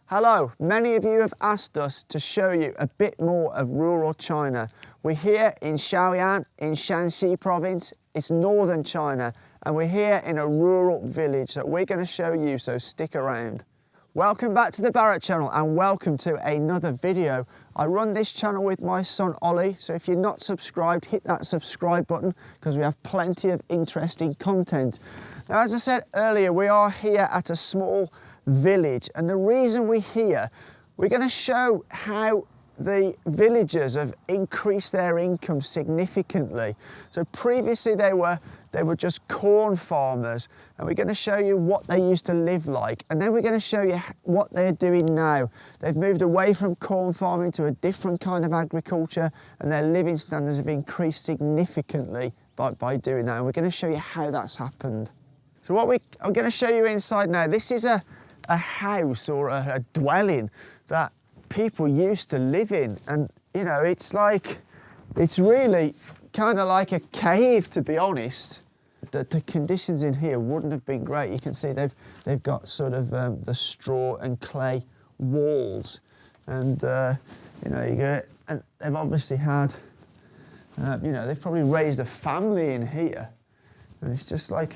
Hello, many of you have asked us to show you a bit more of rural China. We're here in Shaoyan in Shanxi province. It's northern China, and we're here in a rural village that we're going to show you, so stick around. Welcome back to the Barrett channel and welcome to another video. I run this channel with my son Ollie, so if you're not subscribed, hit that subscribe button because we have plenty of interesting content. Now, as I said earlier, we are here at a small village, and the reason we're here, we're going to show how the villagers have increased their income significantly. So previously they were just corn farmers, and we're going to show you what they used to live like, and then we're going to show you what they're doing now. They've moved away from corn farming to a different kind of agriculture, and their living standards have increased significantly by doing that, and we're going to show you how that's happened. So I'm going to show you inside now. This is a house or a dwelling that people used to live in, and you know, it's really kind of like a cave, to be honest. The conditions in here wouldn't have been great. You can see they've got sort of the straw and clay walls, and you know, you get, and they've obviously had you know, they've probably raised a family in here, and it's just like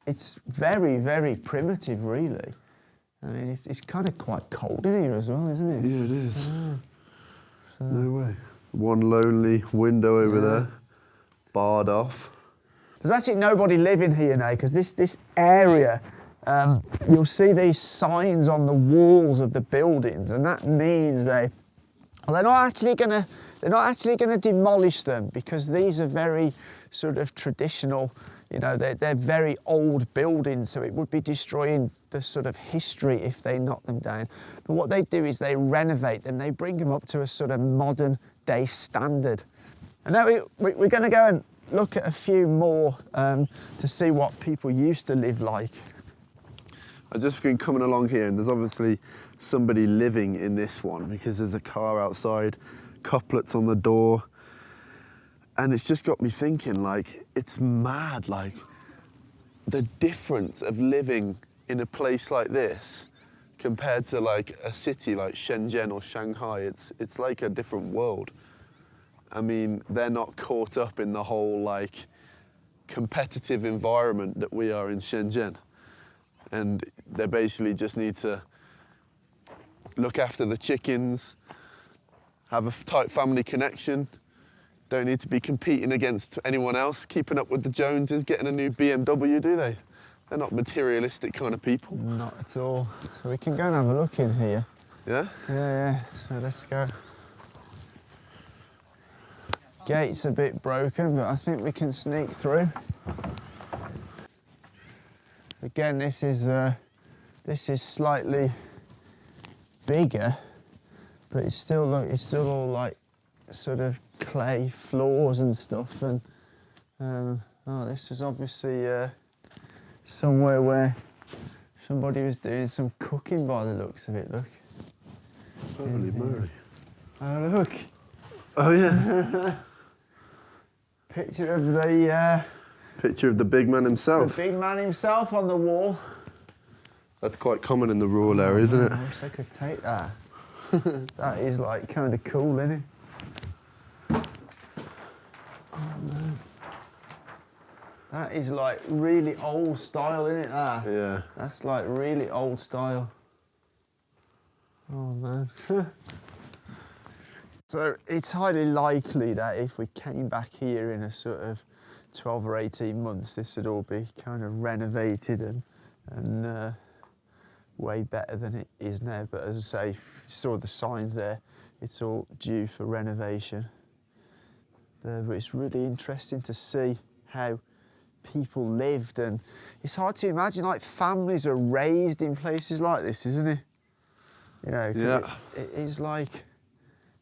it's very, very primitive, really. I mean, it's kind of quite cold in here as well, isn't it? Yeah, it is. So. No way. One lonely window over there, barred off. There's actually nobody living here now, because this area, you'll see these signs on the walls of the buildings, and that means they're not actually going to demolish them, because these are very sort of traditional. You know, they're very old buildings, so it would be destroying the sort of history if they knock them down. But what they do is they renovate them, they bring them up to a sort of modern day standard. And now we're going to go and look at a few more to see what people used to live like. I've just been coming along here, and there's obviously somebody living in this one, because there's a car outside, couplets on the door. And it's just got me thinking, like, it's mad, like, the difference of living in a place like this compared to, like, a city like Shenzhen or Shanghai. It's like a different world. I mean, they're not caught up in the whole, like, competitive environment that we are in Shenzhen. And they basically just need to look after the chickens, have a tight family connection, don't need to be competing against anyone else, keeping up with the Joneses, getting a new BMW, do they? They're not materialistic kind of people. Not at all. So we can go and have a look in here. Yeah? Yeah. So let's go. Gate's a bit broken, but I think we can sneak through. Again, this is slightly bigger, but it's still all like sort of clay floors and stuff, and oh, this was obviously somewhere where somebody was doing some cooking by the looks of it. Look. Holy moly. Oh, look. Oh yeah. Picture of the big man himself. The big man himself on the wall. That's quite common in the rural area, isn't it? I wish they could take that. That is like kind of cool, isn't it? Oh, man. That is like really old style, isn't it? That? Yeah. That's like really old style. Oh man. So it's highly likely that if we came back here in a sort of 12 or 18 months, this would all be kind of renovated and way better than it is now. But as I say, you saw the signs there, it's all due for renovation. But it's really interesting to see how people lived, and it's hard to imagine, like, families are raised in places like this, isn't it? You know, yeah. It is like,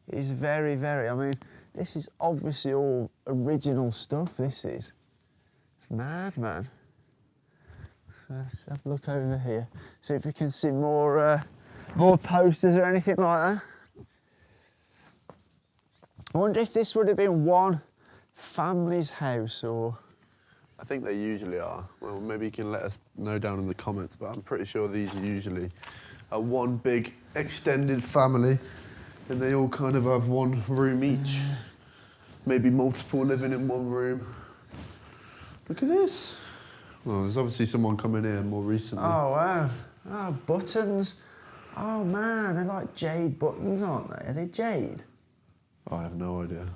it is very, very, I mean, this is obviously all original stuff, this is. It's mad, man. So let's have a look over here, see if we can see more posters or anything like that. I wonder if this would have been one family's house, or... I think they usually are. Well, maybe you can let us know down in the comments, but I'm pretty sure these are usually are one big extended family, and they all kind of have one room each. Maybe multiple living in one room. Look at this. Well, there's obviously someone coming in more recently. Oh, wow. Oh, buttons. Oh, man, they're like jade buttons, aren't they? Are they jade? I have no idea.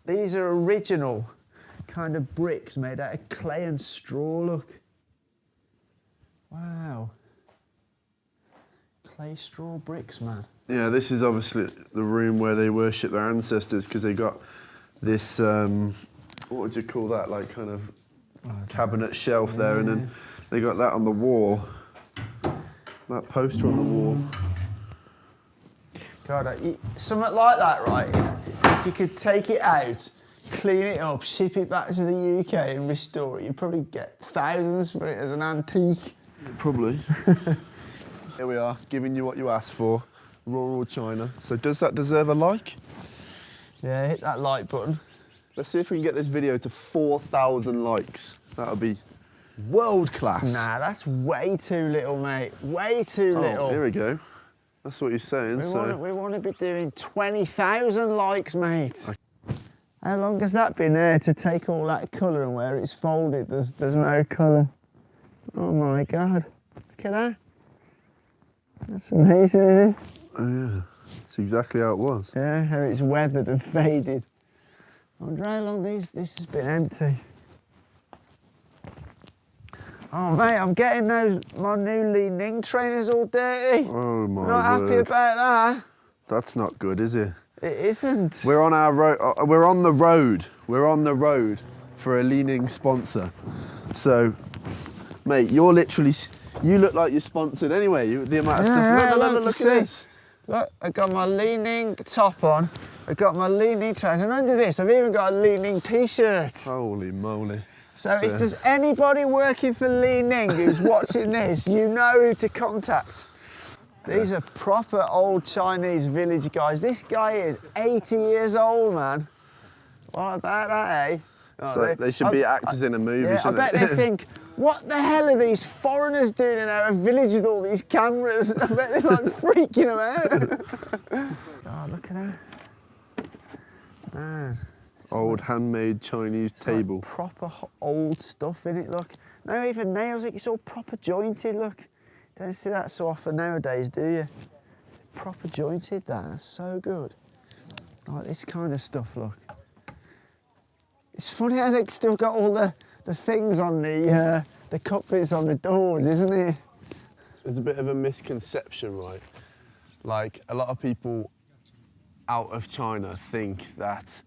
These are original kind of bricks made out of clay and straw, look. Wow. Clay straw bricks, man. Yeah, this is obviously the room where they worship their ancestors, because they got this, what would you call that, like kind of cabinet shelf there, and then they got that on the wall, that poster on the wall. God, something like that, right? If you could take it out, clean it up, ship it back to the UK and restore it, you'd probably get thousands for it as an antique. Probably. Here we are, giving you what you asked for, rural China. So does that deserve a like? Yeah, hit that like button. Let's see if we can get this video to 4,000 likes. That'll be world class. Nah, that's way too little, mate. Way too little. Here we go. That's what you're saying. We want to be doing 20,000 likes, mate. How long has that been there to take all that colour, and where it's folded there's no colour? Oh my God, look at that. That's amazing, isn't it? Oh yeah, it's exactly how it was. Yeah, how it's weathered and faded. I wonder how long this has been empty. Oh mate, I'm getting my new Li Ning trainers all dirty. Oh my Not happy word. about that. That's not good, is it? It isn't. We're on our road. We're on the road. We're on the road for a Li Ning sponsor. So, mate, you're literally. You look like you're sponsored anyway. The amount of stuff. Look at this. Look, I've got my Li Ning top on. I've got my Li Ning trainers, and under this, I've even got a Li Ning t-shirt. Holy moly. So if there's anybody working for Li Ning who's watching this, you know who to contact. These are proper old Chinese village guys. This guy is 80 years old, man. What about that, eh? Oh, So they should be actors in a movie, yeah, I shouldn't bet they? they think, what the hell are these foreigners doing in our village with all these cameras? I bet they're like freaking them out. Oh, look at that. Man. Old handmade Chinese It's table. like proper old stuff in it, look. No even nails, it's all proper jointed, look. Don't see that so often nowadays, do you? Proper jointed, that's so good. Like this kind of stuff, look. It's funny how they've still got all the things on the cup bits on the doors, isn't it? There's a bit of a misconception, right? Like, a lot of people out of China think that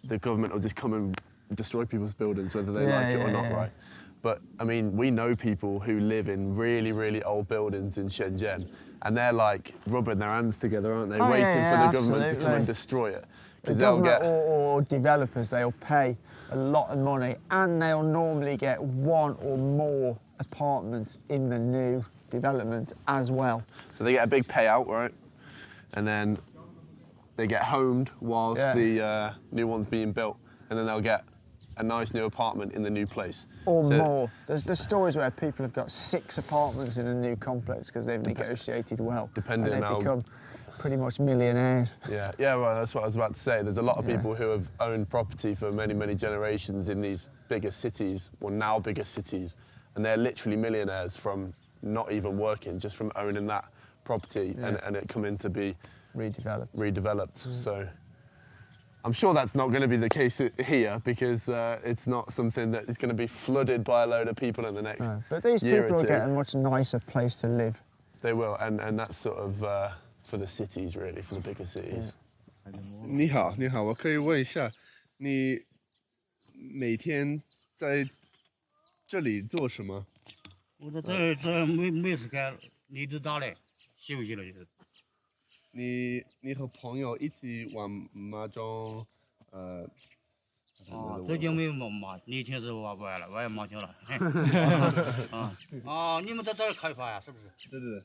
the government will just come and destroy people's buildings, whether they like it or not, right? But, I mean, we know people who live in really, really old buildings in Shenzhen, and they're like rubbing their hands together, aren't they? Waiting for the government to come and destroy it. The government or developers, they'll pay a lot of money, and they'll normally get one or more apartments in the new development as well. So they get a big payout, right? And then they get homed whilst the new one's being built, and then they'll get a nice new apartment in the new place. Or more. There's stories where people have got 6 apartments in a new complex because they've negotiated well. Depending and on how... they become pretty much millionaires. Yeah, well, that's what I was about to say. There's a lot of people who have owned property for many, many generations in these bigger cities, well, now bigger cities, and they're literally millionaires from not even working, just from owning that property and it coming to be redeveloped. So I'm sure that's not going to be the case here, because it's not something that is going to be flooded by a load of people in the next year or two. But these people will get a much nicer place to live. They will, and that's sort of for the cities, really, for the bigger cities. 你好，你好，我可以问一下，你每天在这里做什么？我在这没事干，一直打嘞，休息了就是。你和朋友一起玩麻将，最近没有麻，年轻时候玩不玩了，玩麻将了。你们在这儿开发呀？是不是？对对对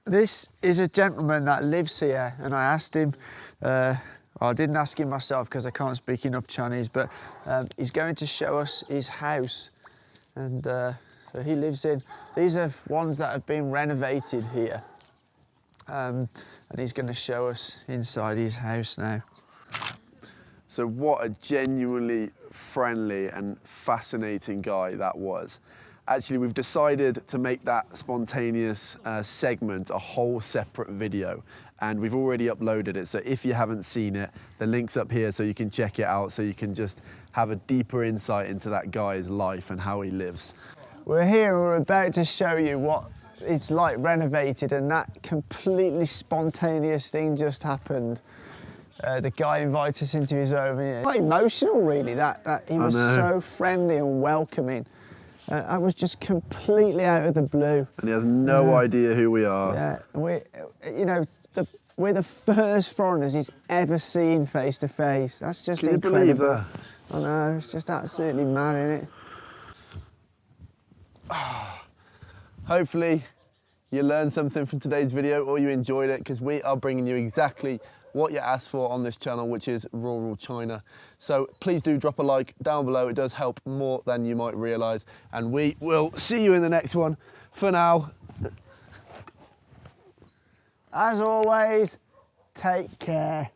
，This is a gentleman that lives here, and I asked him, I didn't ask him myself because I can't speak enough Chinese, but he's going to show us his house. And So he lives in, these are ones that have been renovated here. And he's going to show us inside his house now. So what a genuinely friendly and fascinating guy that was. Actually, we've decided to make that spontaneous segment a whole separate video, and we've already uploaded it. So if you haven't seen it, the link's up here so you can check it out, so you can just have a deeper insight into that guy's life and how he lives. We're here and we're about to show you what it's like renovated, and that completely spontaneous thing just happened. The guy invited us into his home. And quite emotional, really, that he was so friendly and welcoming. I was just completely out of the blue. And he has no idea who we are. Yeah, we're the first foreigners he's ever seen face to face. That's just incredible. Can you believe that? I know, it's just absolutely mad, isn't it? Hopefully you learned something from today's video, or you enjoyed it, because we are bringing you exactly what you asked for on this channel, which is rural China. So please do drop a like down below. It does help more than you might realise. And we will see you in the next one. For now, as always, take care.